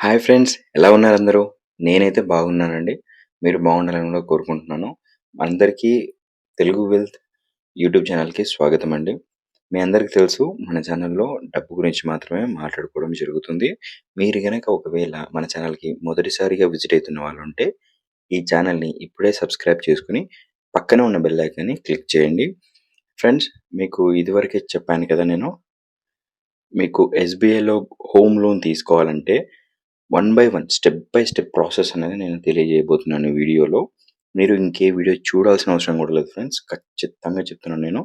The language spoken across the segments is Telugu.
హాయ్ ఫ్రెండ్స్, ఎలా ఉన్నారు అందరూ? నేనైతే బాగున్నానండి. మీరు బాగుండాలని కూడా కోరుకుంటున్నాను. అందరికీ తెలుగు వెల్త్ యూట్యూబ్ ఛానల్‌కి స్వాగతం అండి. మీ అందరికీ తెలుసు మన ఛానల్‌లో డబ్బు గురించి మాత్రమే మాట్లాడుకోవడం జరుగుతుంది. మీరు గనక ఒకవేళ మన ఛానల్‌కి మొదటిసారిగా విజిట్ అయితున్న వాళ్ళుంటే, ఈ ఛానల్‌ని ఇప్పుడే సబ్స్క్రైబ్ చేసుకొని, పక్కనే ఉన్న బెల్ ఐకాన్‌ని క్లిక్ చేయండి. ఫ్రెండ్స్, మీకు ఇదివరకే చెప్పాను కదా నేను, మీకు ఎస్‌బీఐలో హోమ్ లోన్ తీసుకోవాలంటే one by one, step by step process అనేది నేను తెలియజేయబోతున్నాను ఈ వీడియోలో. మీరు ఇంకే వీడియో చూడాల్సిన అవసరం కూడా లేదు ఫ్రెండ్స్. ఖచ్చితంగా చెప్తున్నాను నేను.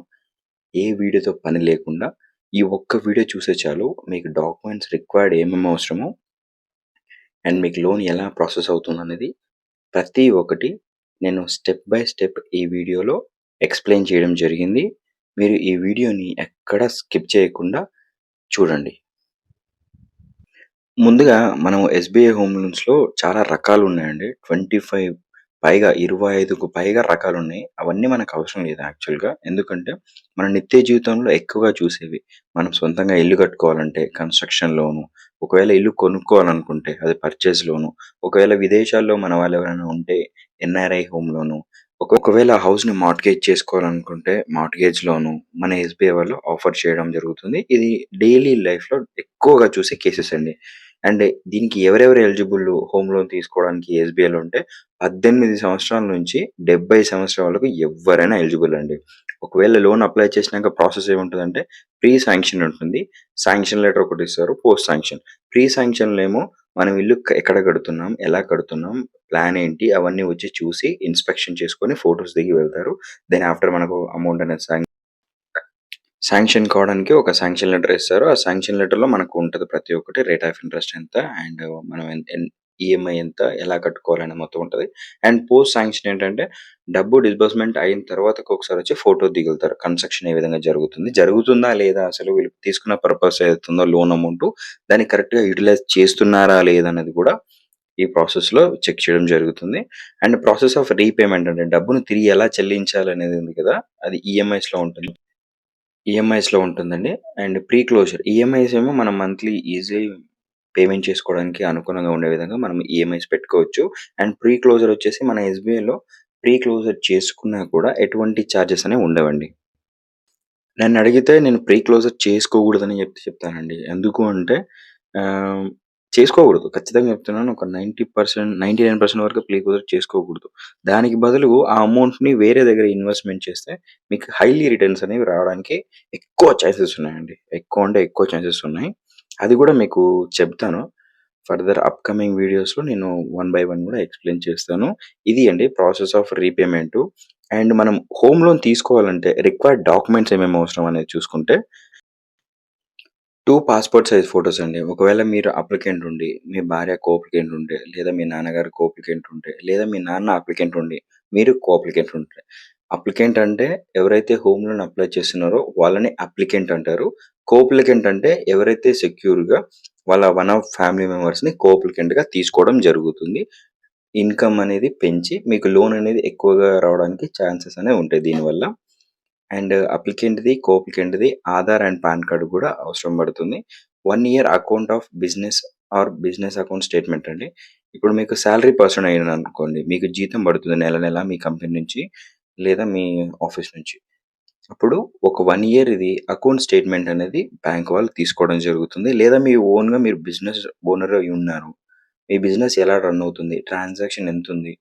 ఏ వీడియోతో పని లేకుండా ఈ ఒక్క వీడియో చూస్తే చాలు. మీకు డాక్యుమెంట్స్ రిక్వైర్డ్ ఏమేమి అవసరమో అండ్ మీకు లోన్ ఎలా ప్రాసెస్ అవుతుందనేది ప్రతి ఒక్కటి నేను స్టెప్ బై స్టెప్ ఈ వీడియోలో ఎక్స్‌ప్లెయిన్ చేయడం జరిగింది. మీరు ఈ వీడియోని ఎక్కడ స్కిప్ చేయకుండా చూడండి. ముందుగా మనం ఎస్‌బీఐ హోమ్ లోన్స్‌లో చాలా రకాలున్నాయండి. 25 పైగా 25కు పైగా రకాలున్నాయి. అవన్నీ మనకు అవసరం లేదు యాక్చువల్‌గా. ఎందుకంటే, మన నిత్య జీవితంలో ఎక్కువగా చూసేవి. మనం సొంతంగా ఇల్లు కట్టుకోవాలంటే కన్‌స్ట్రక్షన్ లోను, ఒకవేళ ఇల్లు కొనుక్కోవాలనుకుంటే అది పర్చేజ్ లోను, ఒకవేళ విదేశాల్లో మన వాళ్ళెవరైనా ఉంటే ఎన్ఆర్ఐ హోమ్ లోను, ఒకవేళ హౌస్‌ని మార్ట్‌గేజ్ చేసుకోవాలనుకుంటే మార్ట్‌గేజ్ లోను మన ఎస్‌బీఐ వాళ్ళు ఆఫర్ చేయడం జరుగుతుంది. ఇది డైలీ లైఫ్‌లో ఎక్కువగా చూసే కేసెస్ అండి. అండ్ దీనికి ఎవరెవరు ఎలిజిబుల్ హోమ్ లోన్ తీసుకోవడానికి ఎస్‌బీఐలో అంటే 18 సంవత్సరాల నుంచి 70 సంవత్సరాల వరకు ఎవ్వరైనా ఎలిజిబుల్ అండి. ఒకవేళ లోన్ అప్లై చేసినాక ప్రాసెస్ ఏముంటదంటే ప్రీ శాంక్షన్ ఉంటుంది. శాంక్షన్ లెటర్ ఒకటిస్తారు. Post sanction. ప్రీ శాంక్షన్‌లో ఏమో మనం ఇల్లు ఎక్కడ కడుతున్నాం? ఎలా కడుతున్నాం? ప్లాన్ ఏంటి? అవన్నీ వచ్చి చూసి ఇన్స్‌పెక్షన్ చేసుకొని ఫోటోస్ దిగి వెళ్తారు. దెన్ ఆఫ్టర్ మనకు అమౌంట్ అనేది శాంక్షన్ కావడానికి ఒక శాంక్షన్ లెటర్ ఇస్తారు. ఆ శాంక్షన్ లెటర్‌లో మనకు ఉంటది ప్రతి ఒక్కటి. రేట్ ఆఫ్ ఇంట్రెస్ట్ ఎంత అండ్ మనం ఎన్ ఎన్ ఈఎంఐ ఎంత, ఎలా కట్టుకోవాలనేది మొత్తం ఉంటది. అండ్ పోస్ట్ శాంక్షన్ ఏంటంటే డబ్బు డిస్బర్స్‌మెంట్ అయిన తర్వాతకి ఒకసారి వచ్చి ఫోటో దిగులుతారు. కన్‌స్ట్రక్షన్ ఏ విధంగా జరుగుతుంది? జరుగుతుందా లేదా? అసలు వీళ్ళు తీసుకున్న పర్పస్ ఏదైతుందో లోన్ అమౌంటు దాన్ని కరెక్ట్‌గా యుటిలైజ్ చేస్తున్నారా లేదా? అనేది కూడా ఈ ప్రాసెస్‌లో చెక్ చేయడం జరుగుతుంది. అండ్ ప్రాసెస్ ఆఫ్ రీపేమెంట్ అంటే డబ్బును తిరిగి ఎలా చెల్లించాలనేది ఉంది కదా! అది ఈఎంఐస్‌లో ఉంటుంది. ఈఎంఐస్‌లో ఉంటుందండి. అండ్ ప్రీ క్లోజర్ ఈఎంఐస్ ఏమో మనం మంత్లీ ఈజీ పేమెంట్ చేసుకోవడానికి అనుగుణంగా ఉండే విధంగా మనం ఈఎంఐస్ పెట్టుకోవచ్చు. అండ్ ప్రీ క్లోజర్ వచ్చేసి మన ఎస్‌బీఐలో ప్రీ క్లోజర్ చేసుకున్నా కూడా ఎటువంటి చార్జెస్ అనేవి ఉండవండి. నన్నడిగితే నేను ప్రీ క్లోజర్ చేసుకోకూడదని చెప్తానండి. ఎందుకు అంటే ఆహ్, చేసుకోకూడదు. ఖచ్చితంగా చెప్తున్నాను. ఒక 90%, 99% వరకు ప్రీ క్లోజర్ చేసుకోకూడదు. దానికి బదులు ఆ అమౌంట్‌ని వేరే దగ్గర ఇన్వెస్ట్‌మెంట్ చేస్తే మీకు హైలీ రిటర్న్స్ అనేవి రావడానికి ఎక్కువ చాన్సెస్ ఉన్నాయండి. ఎక్కువ అంటే ఎక్కువ చాన్సెస్ ఉన్నాయి. అది కూడా మీకు చెప్తాను. ఫర్దర్ అప్‌కమింగ్ వీడియోస్‌లో నేను వన్ బై వన్ కూడా ఎక్స్‌ప్లెయిన్ చేస్తాను. ఇది అండి ప్రాసెస్ ఆఫ్ రీపేమెంటు. అండ్ మనం హోమ్ లోన్ తీసుకోవాలంటే రిక్వైర్డ్ డాక్యుమెంట్స్ ఏమేమి అవసరం అనేది చూసుకుంటే 2 పాస్‌పోర్ట్ సైజ్ ఫోటోస్ అండి. ఒకవేళ మీరు అప్లికెంట్ ఉండి, మీ భార్య కో అప్లికెంట్ ఉంటే, లేదా మీ నాన్నగారు కో అప్లికెంట్ ఉంటే, లేదా మీ నాన్న అప్లికెంట్ ఉండి, మీరు కో అప్లికెంట్ ఉంటే. అప్లికెంట్ అంటే ఎవరైతే హోమ్ లోన్ అప్లై చేస్తున్నారో వాళ్ళని అప్లికెంట్ అంటారు. కో అప్లికెంట్ అంటే ఎవరైతే సెక్యూర్‌గా వాళ్ళ వన్ ఆఫ్ ఫ్యామిలీ మెంబర్స్‌ని కో అప్లికెంట్‌గా తీసుకోవడం జరుగుతుంది. ఇన్‌కమ్ అనేది పెంచి మీకు లోన్ అనేది ఎక్కువగా రావడానికి ఛాన్సెస్ అనేవి ఉంటాయి దీనివల్ల. అండ్ అప్లికెంట్‌ది, కో అప్లికెంట్‌ది ఆధార్ అండ్ పాన్ కార్డ్ కూడా అవసరం పడుతుంది. 1 year account of business or business account statement అండి. ఇప్పుడు మీకు సాలరీ పర్సన్ అయ్యారనుకోండి. మీకు జీతం పడుతుంది నెల నెల మీ కంపెనీ నుంచి లేదా మీ ఆఫీస్ నుంచి. అప్పుడు ఒక 1 ఇయర్ ఇది అకౌంట్ స్టేట్‌మెంట్ అనేది బ్యాంక్ వాళ్ళు తీసుకోవడం జరుగుతుంది. లేదా మీ ఓన్‌గా మీరు బిజినెస్ ఓనర్ అయ్యున్నారు. మీ బిజినెస్ ఎలా రన్ అవుతుంది? ట్రాన్సాక్షన్ ఎంతుంది?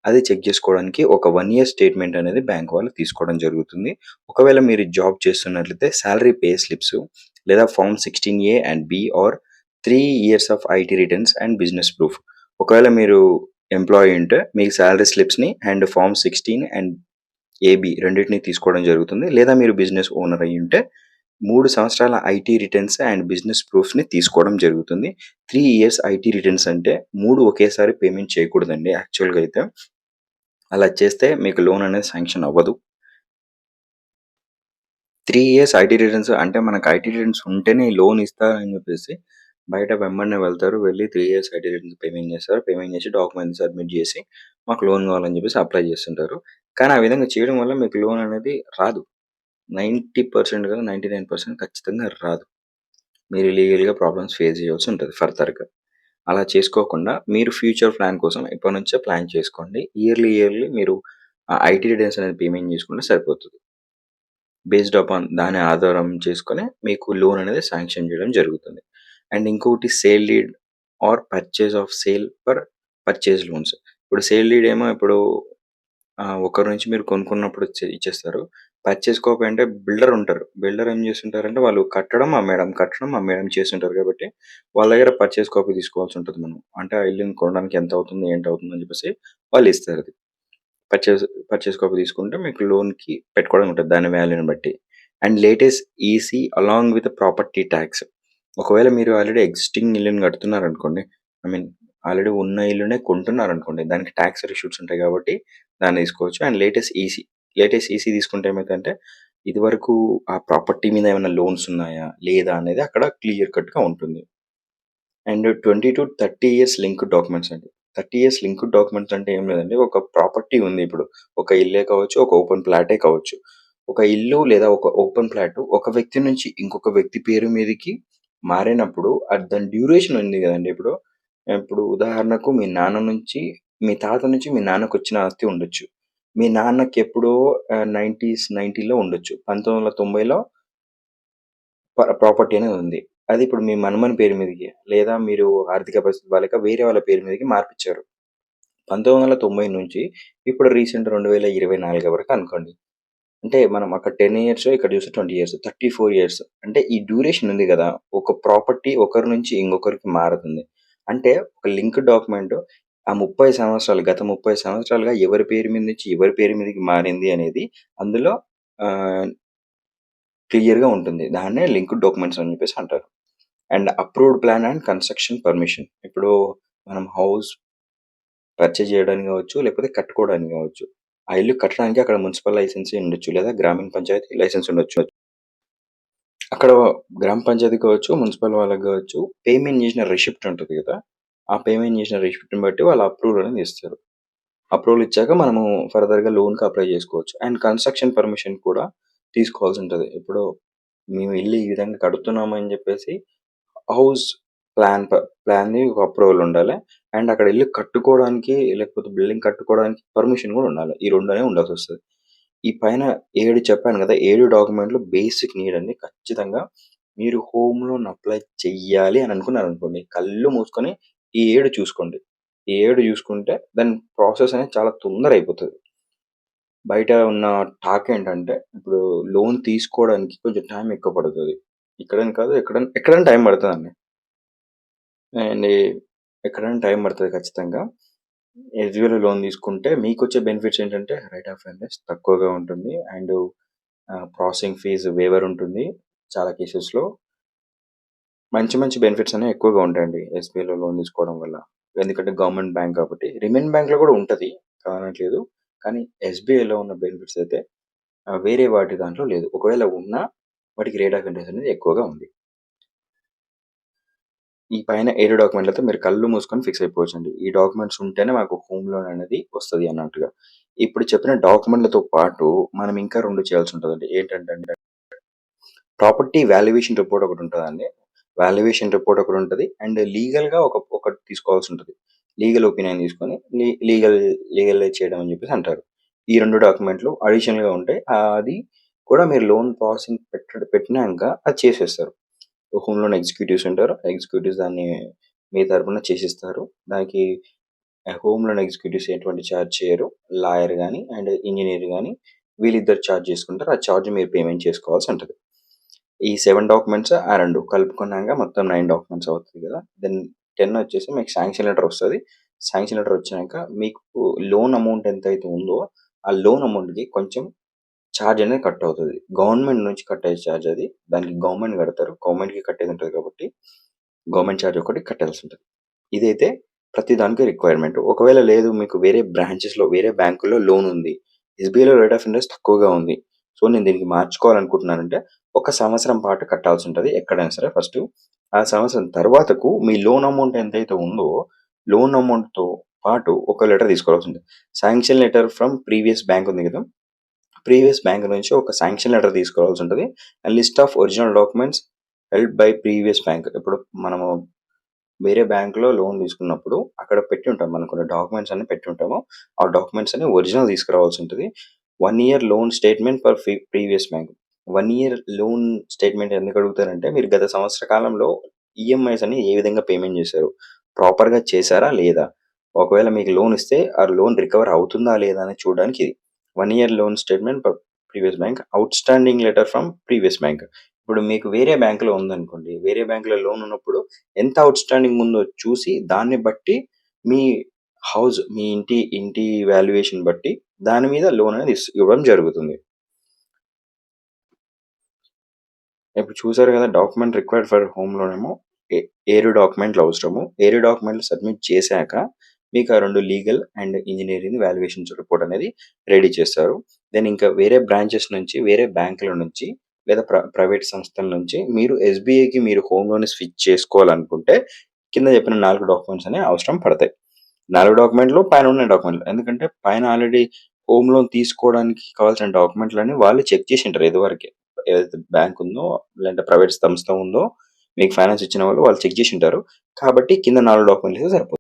అది చెక్ జేసుకోవడానికి ఒక 1 ఇయర్ స్టేట్‌మెంట్ అనేది బ్యాంక్ వాళ్ళు తీసుకోవడం జరుగుతుంది. ఒకవేళ మీరు జాబ్ చేస్తున్నట్లయితే సాలరీ పే స్లిప్స్ లేదా form 16 and B R 3 years of IT returns and business proof. ఒకవేళ మీరు ఎంప్లాయీ ఉంటే మీకు సాలరీ స్లిప్స్‌ని అండ్ ఫార్మ్ 16 అండ్ ఏబీ రెండిటిని తీసుకోవడం జరుగుతుంది. లేదా మీరు బిజినెస్ ఓనర్ అయ్యుంటే 3 సంవత్సరాల ఐటీ రిటర్న్స్ అండ్ బిజినెస్ ప్రూఫ్‌ని తీసుకోవడం జరుగుతుంది. 3 ఇయర్స్ ఐటీ రిటర్న్స్ అంటే 3 ఒకేసారి పేమెంట్ చేయకూడదండి యాక్చువల్‌గా అయితే. అలా చేస్తే మీకు లోన్ అనేది శాంక్షన్ అవ్వదు. 3 ఇయర్స్ ఐటీ రిటర్న్స్ అంటే మనకు ఐటీ రిటర్న్స్ ఉంటేనే లోన్ ఇస్తారని చెప్పేసి బయట వెంబడనే వెళ్తారు. వెళ్లి 3 ఇయర్స్ ఐటీ రిటర్న్స్ పేమెంట్ చేస్తారు. పేమెంట్ చేసి డాక్యుమెంట్స్ సబ్మిట్ చేసి మాకు లోన్ కావాలని చెప్పేసి అప్లై చేస్తుంటారు. కానీ ఆ విధంగా చేయడం వల్ల మీకు లోన్ అనేది రాదు. 90% కాదు 99% ఖచ్చితంగా రాదు. మీరు లీగల్‌గా ప్రాబ్లమ్స్ ఫేస్ చేయాల్సి ఉంటది ఫర్దర్‌గా. అలా చేసుకోకుండా మీరు ఫ్యూచర్ ప్లాన్ కోసం ఇప్పటి నుంచే ప్లాన్ చేసుకోండి. ఇయర్లీ మీరు ఐటీ రిటర్న్స్ అనేది పేమెంట్ చేసుకుంటే సరిపోతది. బేస్డ్ అపాన్ దాని ఆధారం చేసుకొని మీకు లోన్ అనేది శాంక్షన్ చేయడం జరుగుతుంది. అండ్ ఇంకొకటి sale deed or purchase of sale for purchase loans. ఇప్పుడు సేల్ డీడ్ ఏమో ఇప్పుడు ఒకరి నుంచి మీరు కొనుక్కున్నప్పుడు ఇచ్చేస్తారు. పర్చేజ్ కాపీ అంటే బిల్డర్ ఉంటారు. బిల్డర్ ఏం చేస్తుంటారంటే వాళ్ళు కట్టడం, అమ్మేయడం చేస్తుంటారు కాబట్టి వాళ్ళ దగ్గర పర్చేజ్ కాపీ తీసుకోవాల్సి ఉంటది మనం. అంటే ఆ ఇల్లుని కొనడానికి ఎంత అవుతుంది, ఏంటి అని చెప్పేసి వాళ్ళు ఇస్తారు అది. పర్చేజ్ పర్చేజ్ కాపీ తీసుకుంటే మీకు లోన్‌కి పెట్టుకోవడానికి ఉంటది. దాని వాల్యూని బట్టి. And latest EC along with property tax. ఒకవేళ మీరు ఆల్రెడీ ఎగ్జిస్టింగ్ ఇల్లుని కడుతున్నారనుకోండి. ఐ మీన్ ఆల్రెడీ ఉన్న ఇల్లునే కొంటున్నారనుకోండి. దానికి టాక్స్ రిసీట్స్ ఉంటాయి కాబట్టి దాన్ని తీసుకోవచ్చు. అండ్ లేటెస్ట్ ఈసీ తీసుకుంటే ఏమైద్దంటే ఇదివరకు ఆ ప్రాపర్టీ మీద ఏమైనా లోన్స్ ఉన్నాయా? లేదా? అనేది అక్కడ క్లియర్ కట్‌గా ఉంటుంది. అండ్ 20-30 ఇయర్స్ లింక్డ్ డాక్యుమెంట్స్ అండి. 30 ఇయర్స్ లింక్డ్ డాక్యుమెంట్స్ అంటే ఏం లేదండి. ఒక ప్రాపర్టీ ఉంది ఇప్పుడు. ఒక ఇల్లే కావచ్చు, ఒక ఓపెన్ ఫ్లాటే కావచ్చు. ఒక ఇల్లు లేదా ఒక ఓపెన్ ఫ్లాట్ ఒక వ్యక్తి నుంచి ఇంకొక వ్యక్తి పేరు మీదకి మారినప్పుడు దాని డ్యూరేషన్ ఉంది గదండీ ఇప్పుడు. ఇప్పుడు ఉదాహరణకు మీ నాన్న నుంచి మీ తాత నుంచి మీ నాన్నకొచ్చిన ఆస్తి ఉండొచ్చు. మీ నాన్నకెప్పుడో 90లో ఉండొచ్చు. 1990లో ప్రాపర్టీ అనేది ఉంది. అది ఇప్పుడు మీ మనుమని పేరు మీదకి లేదా మీరు ఆర్థిక పరిస్థితి బాలేక వేరే వాళ్ళ పేరు మీదకి మార్పిచ్చారు. 1990 నుంచి ఇప్పుడు రీసెంట్ 2024 వరకు అనుకోండి. అంటే మనం అక్కడ 10 ఇయర్స్ ఇక్కడ చూస్తే 20 ఇయర్స్. 34 ఇయర్స్. అంటే ఈ డ్యూరేషన్ ఉంది గదా! ఒక ప్రాపర్టీ ఒకరి నుంచి ఇంకొకరికి మారుతుంది. అంటే ఒక లింక్ డాక్యుమెంట్ ఆ 30 సంవత్సరాలు గత 30 సంవత్సరాలుగా ఎవరి పేరు మీద నుంచి ఎవరి పేరు మీదకి మారింది అనేది అందులో ఆహ్, క్లియర్‌గా ఉంటుంది. దాన్నే లింక్డ్ డాక్యుమెంట్స్ అని చెప్పేసి అంటారు. And approved plan and construction permission. ఇప్పుడు మనం హౌస్ పర్చేజ్ చేయడానికి గావచ్చు, లేకపోతే కట్టుకోవడానికి గావచ్చు. ఆ ఇల్లు కట్టడానికి అక్కడ మున్సిపల్ లైసెన్సీ ఉండొచ్చు. లేదా గ్రామీణ పంచాయతీ లైసెన్స్ ఉండొచ్చు. అక్కడ గ్రామ పంచాయతీ కావచ్చు, మున్సిపల్ వాళ్ళకి గావచ్చు, పేమెంట్ చేసిన రిసిప్ట్ ఉంటది గదా! ఆ పేమెంట్ చేసిన రిసిప్ట్‌ని బట్టి వాళ్ళు అప్రూవల్ అనేది ఇస్తారు. అప్రూవల్ ఇచ్చాక మనము ఫర్దర్‌గా లోన్‌కి అప్లై చేసుకోవచ్చు. అండ్ కన్‌స్ట్రక్షన్ పర్మిషన్ కూడా తీసుకోవాల్సి ఉంటది. ఇప్పుడు మేము ఇల్లు ఈ విధంగా కడుతున్నాము అని చెప్పేసి హౌస్ ప్లాన్‌ది ఒక అప్రూవల్ ఉండాలి. అండ్ అక్కడ ఇల్లు కట్టుకోవడానికి లేకపోతే బిల్డింగ్ కట్టుకోవడానికి పర్మిషన్ గూడా ఉండాలి. ఈ 2 అనేవి ఉండాల్సొస్తది. ఈ పైన 7 చెప్పాను గదా! 7 డాక్యుమెంట్‌లు బేసిక్ నీడ్ అండి. ఖచ్చితంగా మీరు హోమ్ లోన్ అప్లై చెయ్యాలి అని అనుకున్నారనుకోండి, కళ్ళు మూసుకొని ఈ 7 చూసుకోండి. ఈ 7 చూసుకుంటే దాని ప్రాసెస్ అనేది చాలా తొందర అయిపోతది. బయట ఉన్న టాక్ ఏంటంటే, ఇప్పుడు లోన్ తీసుకోవడానికి కొంచెం టైం ఎక్కువ పడతది. ఇక్కడని కాదు ఎక్కడైనా టైం పడతదండి. అండ్ ఎక్కడైనా టైం పడతది ఖచ్చితంగా. ఎస్‌బీఐలో లోన్ తీసుకుంటే మీకొచ్చే బెనిఫిట్స్ ఏంటంటే, రేట్ ఆఫ్ ఇంట్రెస్ట్ తక్కువగా ఉంటుంది. అండ్ ప్రాసెసింగ్ ఫీజ్ వేవర్ ఉంటుంది. చాలా కేసెస్‌లో మంచి బెనిఫిట్స్ అనేవి ఎక్కువగా ఉంటాయండి ఎస్‌బీఐలో లోన్ తీసుకోవడం వల్ల. ఎందుకంటే గవర్నమెంట్ బ్యాంక్ కాబట్టి. రిమైన్ బ్యాంక్‌లో కూడా ఉంటది కాదనట్లేదు. కానీ ఎస్‌బీఐలో ఉన్న బెనిఫిట్స్ అయితే వేరే వాటి దాంట్లో లేదు. ఒకవేళ ఉన్నా వాటికి రేట్ ఆఫ్ ఇంట్రెస్ట్ అనేది ఎక్కువగా ఉంది. ఈ పైన 7 డాక్యుమెంట్‌లతో మీరు కళ్ళు మూసుకొని ఫిక్స్ అయిపోవచ్చండి. ఈ డాక్యుమెంట్స్ ఉంటేనే మాకు హోమ్ లోన్ అనేది వస్తది అన్నట్టుగా. ఇప్పుడు చెప్పిన డాక్యుమెంట్‌లతో పాటు మనం ఇంకా 2 చేయాల్సి ఉంటదండి. ఏంటంటే ప్రాపర్టీ వాల్యుయేషన్ రిపోర్ట్ ఒకటుంటదండి. వాల్యుయేషన్ రిపోర్ట్ ఒకటుంటది. అండ్ లీగల్‌గా ఒకటి తీసుకోవాల్సుంటది. లీగల్ ఒపీనియన్ తీసుకొని లీగలైజ్ చేయడం అని చెప్పేసి అంటారు. ఈ 2 డాక్యుమెంట్‌లు అడిషనల్‌గా ఉంటాయి. అది కూడా మీరు లోన్ ప్రాసెసింగ్ పెట్టినాంక అది చేసేస్తారు. హోమ్ లోన్ ఎగ్జిక్యూటివ్స్ ఉంటారు. ఎగ్జిక్యూటివ్స్ దాన్ని మీ తరపున చేసిస్తారు. దానికి హోమ్ లోన్ ఎగ్జిక్యూటివ్స్ ఎటువంటి చార్జ్ చేయరు. లాయర్ గాని అండ్ ఇంజినీర్ గాని వీళ్ళిద్దరు చార్జ్ చేసుకుంటారు. ఆ చార్జ్ మీరు పేమెంట్ చేసుకోవాల్సుంటది. ఈ 7 డాక్యుమెంట్స్ ఆ 2 కలుపుకున్నాక మొత్తం 9 డాక్యుమెంట్స్ అవుతది గదా! దెన్ 10 వచ్చేసి మీకు శాంక్షన్ లెటర్ వస్తది. శాంక్షన్ లెటర్ వచ్చినాక మీకు లోన్ అమౌంట్ ఎంతైతే ఉందో, ఆ లోన్ అమౌంట్‌కి కొంచెం చార్జ్ అనేది కట్ అవుతది. గవర్నమెంట్ నుంచి కట్టే చార్జ్ అది. దానికి గవర్నమెంట్ కడతారు. గవర్నమెంట్‌కి కట్టేది ఉంటది కాబట్టి, గవర్నమెంట్ చార్జ్ ఒకటి కట్టాల్సుంటది. ఇదైతే ప్రతి దానికి రిక్వైర్మెంట్. ఒకవేళ లేదు మీకు వేరే బ్రాంచెస్‌లో, వేరే బ్యాంకుల్లో లోన్ ఉంది. ఎస్‌బీఐలో రేట్ ఆఫ్ ఇంట్రెస్ట్ తక్కువగా ఉంది. సో, నేను దీనికి మార్చుకోవాలనుకుంటున్నానంటే, ఒక సంవత్సరం పాటు కట్టాల్సుంటది ఎక్కడైనా సరే ఫస్టు. ఆ సంవత్సరం తర్వాతకు మీ లోన్ అమౌంట్ ఎంతైతే ఉందో, లోన్ అమౌంట్‌తో పాటు ఒక లెటర్ తీసుకోవాల్సుంటది. Sanction letter from previous bank ఉంది గదా! ప్రీవియస్ బ్యాంక్ నుంచి ఒక శాంక్షన్ లెటర్ తీసుకోవాల్సుంటది. And list of original documents held by previous bank. ఇప్పుడు మనము వేరే బ్యాంక్‌లో లోన్ తీసుకున్నప్పుడు అక్కడ పెట్టుంటాం. మనం కొన్ని డాక్యుమెంట్స్ అన్నీ పెట్టుంటాము. ఆ డాక్యుమెంట్స్ అన్ని ఒరిజినల్ తీసుకురావాల్సుంటది. 1 year loan statement for previous bank. 1 year loan statement ఎందుకు అడుగుతారంటే, మీరు గత సంవత్సర కాలంలో ఈఎంఐస్ అని ఏ విధంగా పేమెంట్ చేశారు? ప్రాపర్‌గా చేశారా? లేదా? ఒకవేళ మీకు లోన్ ఇస్తే, ఆ లోన్ రికవర్ అవుతుందా? లేదా? అని చూడడానికి ఇది. 1 year loan statement for previous bank. Outstanding letter from previous bank. ఇప్పుడు మీకు వేరే బ్యాంక్‌లో ఉందనుకోండి. వేరే బ్యాంక్‌లో లోన్ ఉన్నప్పుడు ఎంత ఔట్‌స్టాండింగ్ ఉందో చూసి, దాన్ని బట్టి మీ మీ ఇంటి వాల్యుయేషన్ బట్టి దాని మీద లోన్ అనేది ఇవ్వడం జరుగుతుంది. ఇప్పుడు చూసారు కదా! Document required for home loan ఏమో ఏ ఏరు డాక్యుమెంట్లు అవసరము. ఏరు డాక్యుమెంట్లు సబ్మిట్ చేశాక మీకు ఆ 2 legal and engineering valuations report అనేది రెడీ చేస్తారు. దెన్ ఇంకా వేరే బ్రాంచెస్ నుంచి, వేరే బ్యాంకుల నుంచి లేదా ప్రైవేట్ సంస్థల నుంచి మీరు ఎస్‌బీఐకి మీరు హోమ్ లోన్ స్విచ్ చేసుకోవాలనుకుంటే కింద చెప్పిన 4 డాక్యుమెంట్స్ అనేవి అవసరం పడతాయి. 4 డాక్యుమెంట్‌లు పైన ఉన్న డాక్యుమెంట్‌లు. ఎందుకంటే పైన ఆల్రెడీ హోమ్ లోన్ తీసుకోవడానికి కావాల్సిన డాక్యుమెంట్‌లన్నీ వాళ్ళు చెక్ చేసింటారు ఇదివరకే. ఏదైతే బ్యాంక్ ఉందో, లేదంటే ప్రైవేట్ సంస్థ ఉందో, మీకు ఫైనాన్స్ ఇచ్చిన వాళ్ళు చెక్ చేసుంటారు. కాబట్టి కింద 4 డాక్యుమెంట్స్ ఇస్తే సరిపోతుంది.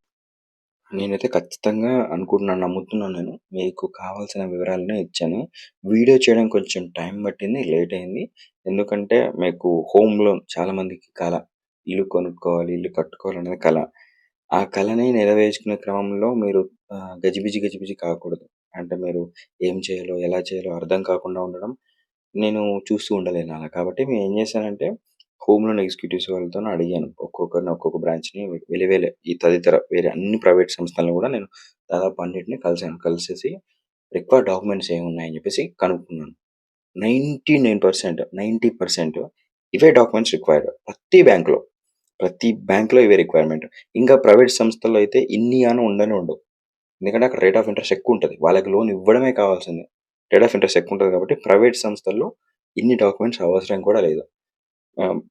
నేనైతే ఖచ్చితంగా అనుకుంటున్నాను, నమ్ముతున్నాను నేను. మీకు కావాల్సిన వివరాలనే ఇచ్చాను. వీడియో చేయడం కొంచెం టైం పట్టింది, లేట్ అయింది. ఎందుకంటే మీకు హోమ్ లోన్ చాలా మందికి కల. ఇల్లు కొనుక్కోవాలి, ఇల్లు కట్టుకోవాలనేది కల. ఆ కలని నెరవేర్చుకునే క్రమంలో మీరు గజిబిజి కాకూడదు. అంటే మీరు ఏం చేయాలో, ఎలా చేయాలో అర్థం కాకుండా ఉండడం నేను చూస్తూ ఉండలేను అలా. కాబట్టి నేనేం చేశానంటే, హోమ్ లోన్ ఎగ్జిక్యూటివ్స్ వాళ్ళతోని అడిగాను. ఒక్కొక్కరిని ఒక్కొక్క బ్రాంచ్‌ని వెలివేలే ఈ తదితర వేరే అన్ని ప్రైవేట్ సంస్థలను గూడా నేను దాదాపు అన్నిటిని కలిసాను. కలిసేసి రిక్వైర్డ్ డాక్యుమెంట్స్ ఏమున్నాయని జెప్పేసి కనుక్కున్నాను. 99% ఇవే డాక్యుమెంట్స్ రిక్వైర్డ్. ప్రతి బ్యాంక్‌లో ఇవే రిక్వైర్మెంట్. ఇంకా ప్రైవేట్ సంస్థల్లో అయితే ఇన్ని అని ఉండనే ఉండవు. ఎందుకంటే అక్కడ రేట్ ఆఫ్ ఇంట్రెస్ట్ ఎక్కువుంటది. వాళ్ళకి లోన్ ఇవ్వడమే కావాల్సింది. రేట్ ఆఫ్ ఇంట్రెస్ట్ ఎక్కువుంటది కాబట్టి ప్రైవేట్ సంస్థల్లో ఇన్ని డాక్యుమెంట్స్ అవసరం కూడా లేదు.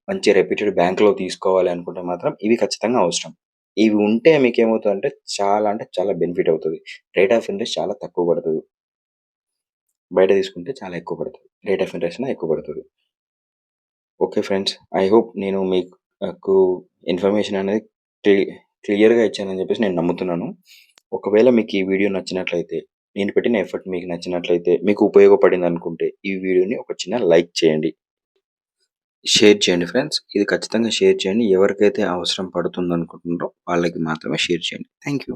మంచి రెప్యూటెడ్ బ్యాంక్‌లో తీసుకోవాలి అనుకుంటే మాత్రం ఇవి ఖచ్చితంగా అవసరం. ఇవి ఉంటే మీకేమవుతదంటే చాలా అంటే చాలా బెనిఫిట్ అవుతది. రేట్ ఆఫ్ ఇంట్రెస్ట్ చాలా తక్కువ పడతది. బయట తీసుకుంటే చాలా ఎక్కువ పడతది. రేట్ ఆఫ్ ఇంట్రెస్ట్ అనేది ఎక్కువ పడతది. Okay friends. ఐ హోప్ నేను మీకు ఇన్ఫర్మేషన్ అనేది క్లి క్లియర్‌గా ఇచ్చానని చెప్పేసి నేను నమ్ముతున్నాను. ఒకవేళ మీకు ఈ వీడియో నచ్చినట్లయితే, నేను పెట్టిన ఎఫర్ట్ మీకు నచ్చినట్లయితే, మీకు ఉపయోగపడిందనుకుంటే ఈ వీడియోని ఒక చిన్న లైక్ చేయండి. షేర్ చేయండి ఫ్రెండ్స్. ఇది ఖచ్చితంగా షేర్ చేయండి. ఎవరికైతే అవసరం పడుతుందనుకుంటున్నారో వాళ్ళకి మాత్రమే షేర్ చేయండి. Thank you.